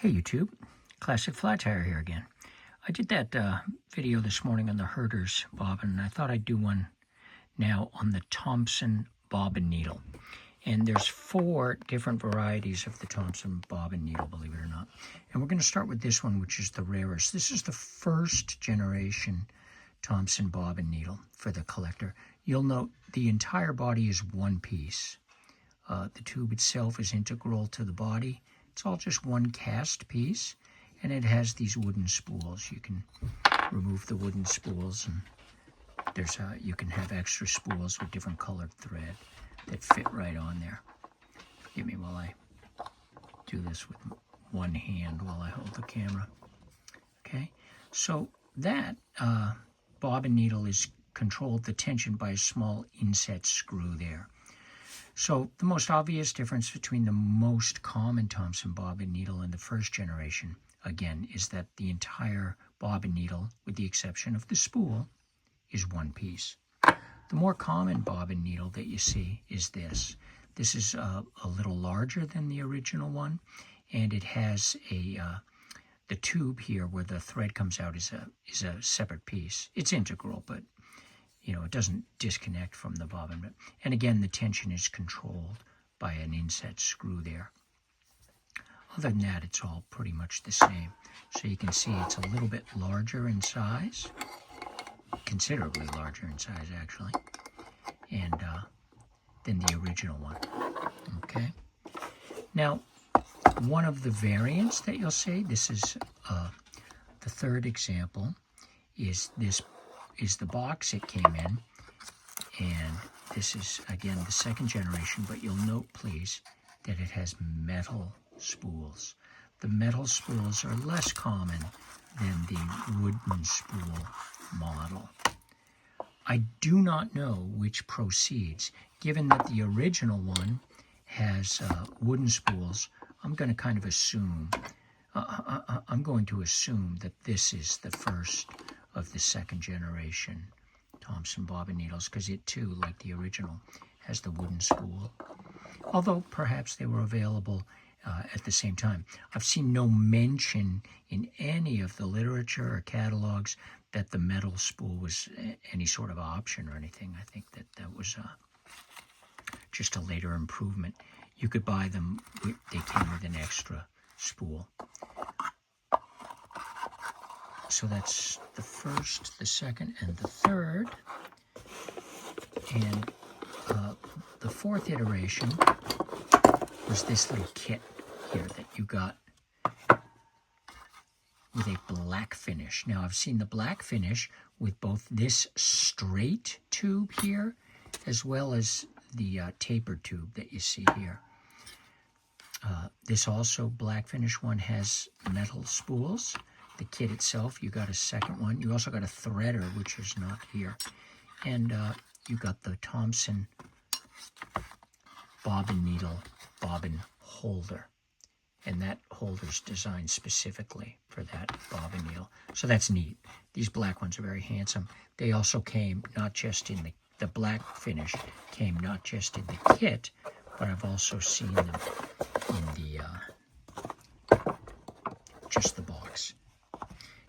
Hey YouTube, Classic Fly Tire here again. I did that video this morning on the Herder's bobbin, and I thought I'd do one now on the Thompson bobbin needle. And there's 4 different varieties of the Thompson bobbin needle, believe it or not. And we're going to start with this one, which is the rarest. This is the first generation Thompson bobbin needle for the collector. You'll note the entire body is one piece. The tube itself is integral to the body. It's all just one cast piece, and it has these wooden spools. You can remove the wooden spools, and there's you can have extra spools with different colored thread that fit right on there. Forgive me while I do this with one hand while I hold the camera. Okay, so that bobbin needle is controlled the tension by a small inset screw there. So the most obvious difference between the most common Thompson bobbin needle and the first generation, again, is that the entire bobbin needle, with the exception of the spool, is one piece. The more common bobbin needle that you see is this. This is a little larger than the original one, and it has the tube here where the thread comes out is a separate piece. It's integral, but you know, it doesn't disconnect from the bobbin. And again, the tension is controlled by an inset screw there. Other than that, it's all pretty much the same. So you can see it's a little bit larger in size, considerably larger in size actually, and than the original one. Okay. Now, one of the variants that you'll see, this is the third example, is the box it came in, and this is again the second generation, but you'll note please that it has metal spools. The metal spools are less common than the wooden spool model. I do not know which proceeds. Given that the original one has wooden spools, I'm going to kind of assume, I'm going to assume that this is the first of the second generation Thompson bobbin needles, because it too, like the original, has the wooden spool. Although perhaps they were available at the same time. I've seen no mention in any of the literature or catalogs that the metal spool was any sort of option or anything. I think that was just a later improvement. You could buy them, they came with an extra spool. So that's the first, the second, and the third. And the fourth iteration was this little kit here that you got with a black finish. Now, I've seen the black finish with both this straight tube here as well as the tapered tube that you see here. This also black finish one has metal spools. The kit itself, you got a second one. You also got a threader, which is not here. And you got the Thompson bobbin needle bobbin holder. And that holder's designed specifically for that bobbin needle. So that's neat. These black ones are very handsome. They also came not just in the black finish, came not just in the kit, but I've also seen them in the just the box.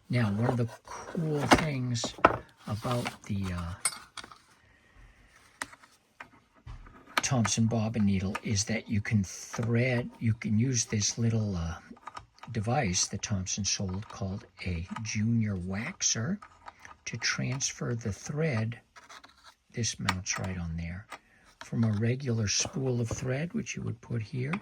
Now, one of the cool things about the Thompson bobbin needle is that you can use this little device that Thompson sold called a junior waxer to transfer the thread. This mounts right on there, from a regular spool of thread, which you would put here.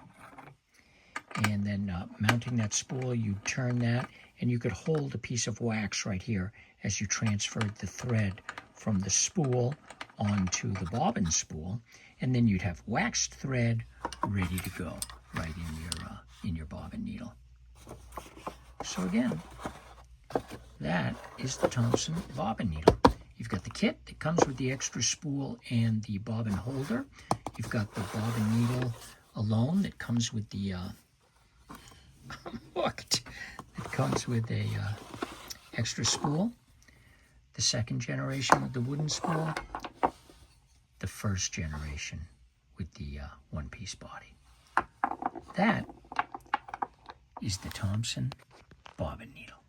And then mounting that spool, you turn that, and you could hold a piece of wax right here as you transferred the thread from the spool onto the bobbin spool, and then you'd have waxed thread ready to go right in your bobbin needle. So again, that is the Thompson bobbin needle. You've got the kit that comes with the extra spool and the bobbin holder. You've got the bobbin needle alone that comes with the hooked. It comes with a extra spool. The second generation with the wooden spool. The first generation with the one-piece body. That is the Thompson bobbin needle.